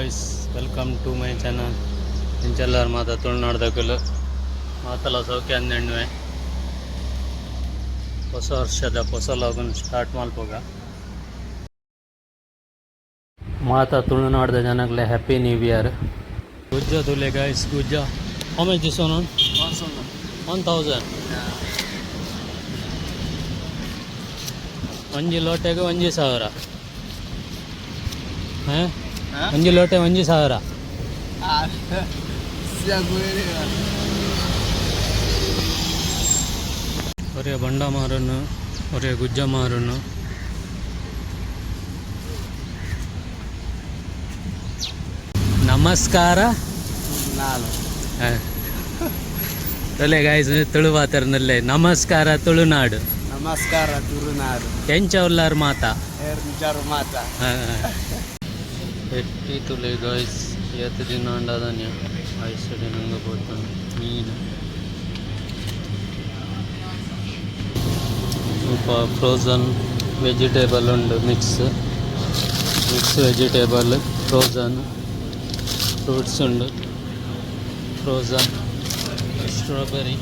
Guys, welcome to my channel. ಇಂಚೆಲ್ಲರು ಮಾತ ತುಳುನಾಡ್ದಾಗಲು ಮಾತಲ್ಲ ಸೌಖ್ಯ ಅಂದೆಣ್ಣುವೆ ಹೊಸ ವರ್ಷದ ಹೊಸ ಲಾಗನ್ ಸ್ಟಾರ್ಟ್ ಮಲ್ಪೋಗ ಮಾತ ತುಳುನಾಡ್ದ ಜನಗಳೇ ಹ್ಯಾಪಿ ನ್ಯೂ ಇಯರ್. ಗುಜ್ಜ ತುಲೆ ಗೈಸ್, ಗುಜ್ಜ ಹೌ ಮಚ್ ದಿಸ್ ಒನ್? 1000. ಒಂಜಿ ಲೋಟೆಗೆ 1000. ಒಂಜಿ ಲೋಟೆ 1000. ಒರೇ ಬಂಡ ಮಾರನ್ನು, ಒರೇ ಗುಜ್ಜ ಮಾರನ್ನು. ನಮಸ್ಕಾರ ತೊಲೆ ಗಾಯ್ಸ್, ತುಳು ಮಾತಾಡ್ನಲ್ಲೇ ನಮಸ್ಕಾರ ತುಳುನಾಡು. ನಮಸ್ಕಾರ ತುಳುನಾಡು. ಎಂಚ ಉಲ್ಲಾರ ಮಾತಾ ಮಾತಾ ಎಟ್ಟಿ ತುಲೆ ಗಾಯ್ಸ್. ಎತ್ತು ದಿನ ಅಂಡಾದನ್ಯ ಐಸಡಿ ನಂಗೆ ಬೋತಾನೆ ಮೀನು ಸ್ವಲ್ಪ ಫ್ರೋಝನ್ ವೆಜಿಟೇಬಲ್ ಉಂಡು. Mix vegetable frozen. ಫ್ರೂಟ್ಸ್ ಉಂಡು ಫ್ರೋಝನ್. Strawberry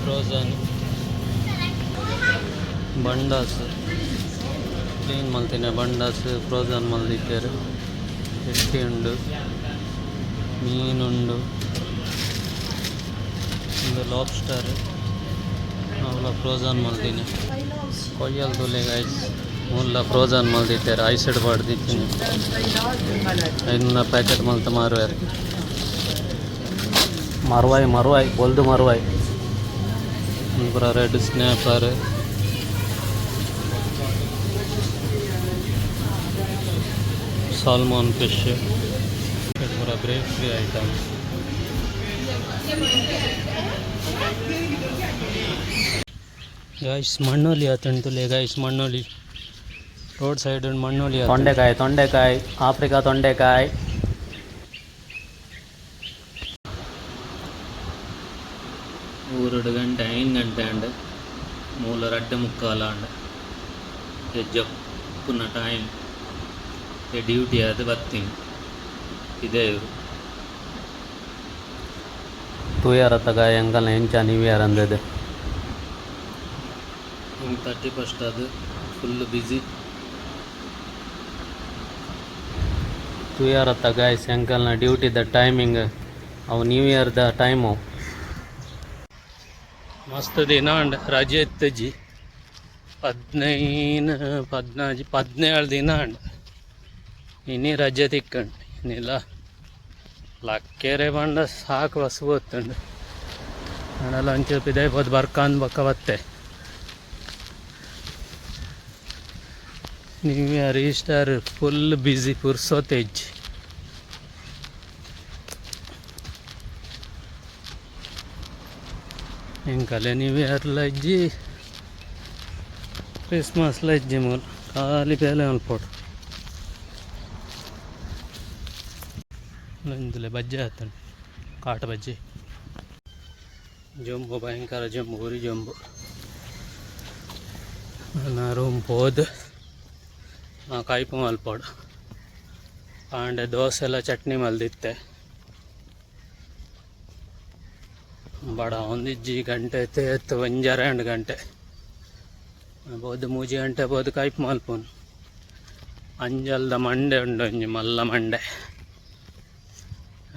frozen. ಬಂಡಾಸ್ ಕ್ಲೀನ್ ಮಲ್ತಿನ ಬಂಡಾಸ್ ಫ್ರೋಝನ್ ಮಲ್ದಿದ್ದೇರು. ಎಟ್ಟಿ ಉಂಡು, ಮೀನುಂಡು, ಒಂದು ಲಾಬ್ಸ್ಟರ್ ಅವಳ ಫ್ರೋಝನ್ ಮಲ್ದಿನಿ. ಕೊಯ್ಯಲ್ ತುಲೆ ಗೈಸ್, ಮುಲ್ಲ ಫ್ರೋಝನ್ ಮಲ್ದಿದ್ದಾರೆ. ಐಸಡ್ ಬಾಡ್ದಿದ್ದೀನಿ 500 ಪ್ಯಾಕೆಟ್ ಮಲ್ತ ಮಾರುವಾರು. ಮರುವಾಯಿ ಬೊಲ್ದು ಮರುವಾಯಿ. ಪೂರ ರೆಡ್ ಸ್ನ್ಯಾಪರ್, ಸಾಲ್ಮೋನ್ ಫಿಶ್, ಪೂರ ಬ್ರೇಕ್ ಫ್ರೀ ಐಟಮ್. ಗೈಸ್ ಮಣ್ಣೋಲಿ ಆತಂತುಲೆ ಗೈಸ್, ಮಣ್ಣೋಲಿ ರೋಡ್ ಸೈಡ್ ಮಣ್ಣೋಲಿ. ತೊಂಡೆಕಾಯಿ ಆಫ್ರಿಕಾ ತೊಂಡೆಕಾಯಿ. ಊರಡು ಗಂಟೆ 5 ಗಂಟೆ ಅಂಡ್ ಮೂಲ 2:45 ಅಂಡ್ ಜಪ್ಪುನ ಟೈಮ್ ಡ್ಯೂಟಿ ಅದು ಬರ್ತೀನಿ. ಇದೇ ಇವರು ತೂಯಾರ ತಗ ಎಂಕಲ್ನ ಎಂಚ ನ್ಯೂ ಇಯರ್ ಅಂದದೆ 31st ಅದು ಫುಲ್ ಬ್ಯುಸಿ. ತೂಯಾರ ತಗ ಎಂಕಲ್ನ ಡ್ಯೂಟಿದ ಟೈಮಿಂಗ್ ಅವು ನ್ಯೂ ಇಯರ್ದ ಟೈಮು. ಮಸ್ತ್ ದಿನ ಅಂಡ್ ರಜೆ ಇತ್ತಜ್ಜಿ. 17 ದಿನ ಅಂಡ್ ಇನ್ನಿ ರಜೆ ತಿಕ್ಕಂಡು ಇನ್ನಿಲ್ಲ ಲಕ್ಕೆರೆ ಬಂಡ ಸಾಕು ಬಸ್ ಗೊತ್ತುಂಡು. ನಾನೆಲ್ಲ ಒಂಚೂರು ಇದೈಬೋದು ಬರ್ಕಂದು ಬಕ್ಕ ಬತ್ತೆ. New year Easter full busy ಪುರ್ಸೋತೆಜ್ಜಿ. ಇಂಕಲೆ ನ್ಯೂ ಇಯರ್ಲ ಇಜ್ಜಿ ಕ್ರಿಸ್ಮಸ್ಲ ಇಜ್ಜಿ ಮೂಲ ಖಾಲಿ ಬೇಲೆ ಮಲ್ಪೋಡು. ಇಂದುಲೆ ಬಜ್ಜಿ ಆತಂಡು, ಕಾಟ ಬಜ್ಜಿ. ಜಂಬು ಭಯಂಕರ ಜಂಬು, ಉರಿ ಜಂಬು. ನಾನು ರೂಮ್ ಹೋದ್ ಕಾಯ್ಪು ಮಲ್ಪೋಡು. ಪಾಂಡೆ ದೋಸೆ ಎಲ್ಲ ಚಟ್ನಿ ಮಲ್ದಿತ್ತೆ. ಬಡ ಒಂದಿಜ್ಜಿ ಗಂಟೆ ಎತ್ತು 1-2 ಗಂಟೆ ಬೋದು 3 ಗಂಟೆ ಬೋದು ಕಾಯ್ಪು ಮಲ್ಪೋನು. ಅಂಜಲ್ದ ಮಂಡೆ ಉಂಡು ಒಂಜಿ ಮಲ್ಲ ಮಂಡೆ.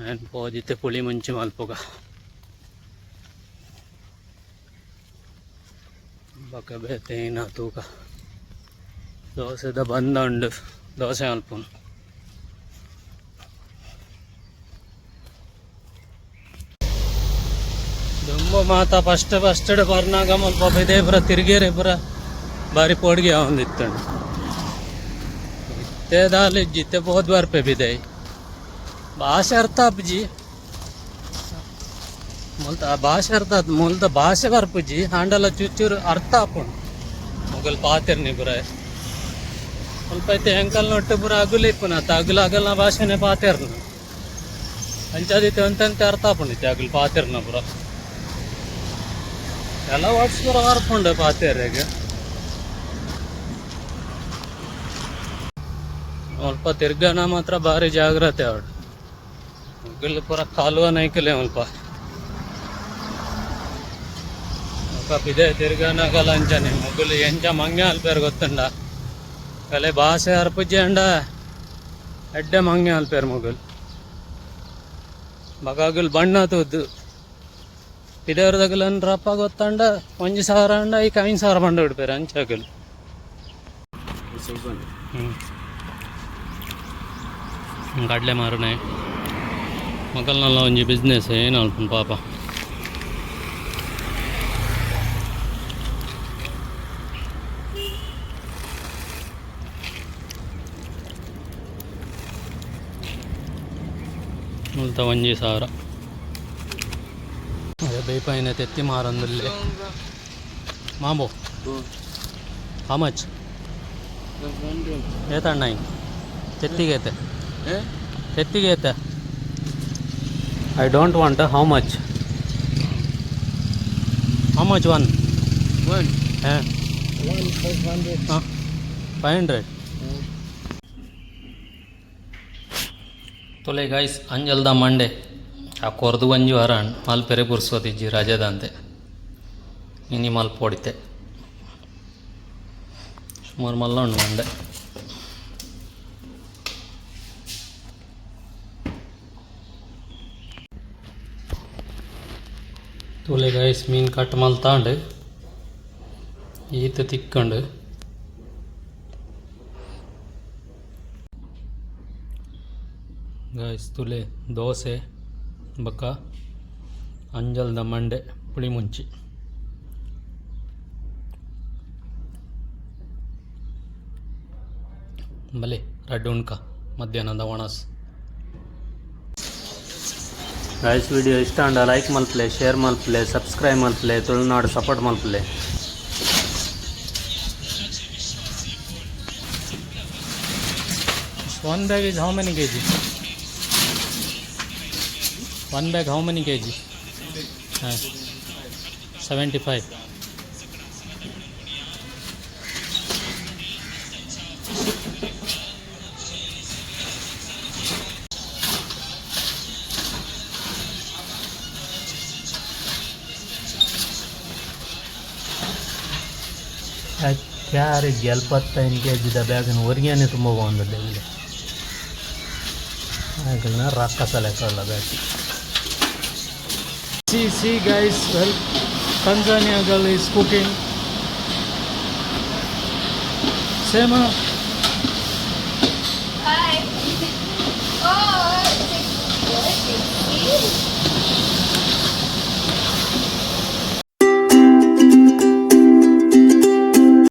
ಏನು ಪೋದಿತ್ತೆ ಪುಳಿ ಮುಂಚಿ ಮಲ್ಪುಗ ಬಕ ಬೇತೇನ ತೂಕ. ದೋಸೆದ ಬಂದ ಉಂಡು, ದೋಸೆ ಮಲ್ಪುನು. ದುಂಬ ಮಾತ ಫಸ್ಟ್ ಬರ್ನಾಗ ಮಲ್ಪ ಇದೇ ಪುರ ತಿರುಗೇರೆ ಪುರ ಬಾರಿ ಪೋಡ್ಗೆ ಒಂದಿತ್ತಂಡು. ಇತ್ತೆ ದಾಲಿ ಜಿತ್ತೆ ಬೋದು ಬರ್ಪೆ ಬಿದೆ ಭಾಷೆ ಅರ್ಥ ಅಪ್ಪಜಿ ಮೊಲ್ತ ಭಾಷೆ ಅರ್ಥ ಆತು. ಮೊಲ್ತ ಭಾಷೆ ಬರ್ಪುಜಿ ಹಾಂಡಲ ಚೂಚೂರು ಅರ್ಥ ಹಾಕೊಂಡು ಮೊಗಲ್ ಪಾತಿರ್ನಿ ಪುರ ಸ್ವಲ್ಪ ಐತೆ ಹೆಂಕಲ್ ನೊಟ್ಟು ಪುರ ಅಗುಲಿಪ್ಪುನ ಅಗಲ ಭಾಷೆನೇ ಪಾತಿರ್ನ ಅಂಚಾದಿತ್ತೆ ಅಂತಂತೆ ಅರ್ಥ ಹಾಕೊಂಡಿತ್ತೆ ಅಗಲ್ ಪಾತಿರ್ನ ಪುರ ಎಲ್ಲ ವರ್ಡ್ಸ್ ಪುರ ಪಾತಿರ್ಗೆ ಸ್ವಲ್ಪ ತಿರ್ಗಾನ ಮಾತ್ರ ಭಾರಿ ಜಾಗ್ರತೆ ಅವಳು ಮುಗಿಲು ಪೂರ ಕಾಲುವ ನೈಕಲೆ ಸ್ವಲ್ಪ ಇದೇ ತಿರ್ಗಾನಾಗಲ್ಲ ಅಂಚಾನೆ ಮುಗಿಲು ಎಂಚ ಮಂಗೆ ಅಲ್ಪೇರು ಗೊತ್ತಂಡ ಕಲೆ ಭಾಷೆ ಅರ್ಪುಜ್ಜಿ ಅಂಡ ಎಡ್ಡೆ ಮಂಗೆ ಅಲ್ಪೇರು ಮುಗಿಲು ಬಗಾಗುಲ್ ಬಣ್ಣ ತೂದ್ದು ಇದೇವ್ರದಾಗಲನ್ ರಪ್ಪ ಗೊತ್ತಂಡ 1,000 ಅಂಡ ಈಗ 5,000 ಬಂಡ ಬಿಡ್ಪೇರು ಅಂಚಾಗಲು ಕಡಲೆ ಮಾರುನೆ ಮಗಲ್ನಲ್ಲ ಒಂಜಿ ಬಿಸ್ನೆಸ್ ಏನು ಅಲ್ಪ ಪಾಪ ಮುಲ್ತ 1,000 ಅದೇ ಬೇಪಾಯಿನ ತೆತ್ತಿ ಮಾರಂದಲ್ಲಿ ಮಾಂಬೋ ಹೌ ಮಚ್ ಏತಣ್ಣ ಹಿಂಗೆ ತೆತ್ತಿಗೆ ಐತೆ ತೆತ್ತಿಗೆ ಐತೆ I don't want how much one ಹಾಂ 500 ತೊಲೆ ಗಾಯ್ಸ್ ಅಂಜಲ್ದ ಮಂಡೆ ಆ ಕೊರ್ದು ಒಂಜಿ ವಾರ ಮಲ್ಪೆರೆ ಬುರ್ಸೋತಿಜ್ಜಿ ರಜದಂತೆ ಇನಿ ಮಲ್ಪ ಹೊಡಿತೆ ಸುಮಾರು ಮಲ್ಲ ಉಂಡು ಮಂಡೆ ತೊಲೆ ಗಾಯ್ಸ್ ಮೀನು ಕಟ್ ಮಲ್ತಾಂಡು ಈತ ತಿಕ್ಕೊಂಡು ಗಾಯ್ಸ್ ತುಲೆ ದೋಸೆ ಬಕ್ಕ ಅಂಜಲ್ದ ಮಂಡೆ ಪುಳಿ ಮುಂಚಿ ಬಲೆ ರಡ್ಡು ಉಣ್ಕ ಮಧ್ಯಾಹ್ನದ ಒಣಸ್ ಗಾಯ್ಸ್ ವಿಡಿಯೋ ಇಷ್ಟ ಅಂಡ ಲೈಕ್ ಮಲ್ಪಲೆ ಶೇರ್ ಮಲ್ಪಲೆ ಸಬ್ಸ್ಕ್ರೈಬ್ ಮಲ್ಪಲೆ ತುಳುನಾಡು ಸಪೋರ್ಟ್ ಮಲ್ಪಲೆ one bag is how many kg? One bag how many kg? 75. क्या रे 75 kg ಬ್ಯಾಗ್ ಹೊರಗೇನೆ ತುಂಬ ಬಾగుంది ಇಲ್ಲಿ ಆಗಲ್ಲ ರಾಕ್ಷಸ ಲೆಕ್ಕಲ್ಲ bag see guys, well, Tanzania girl is cooking same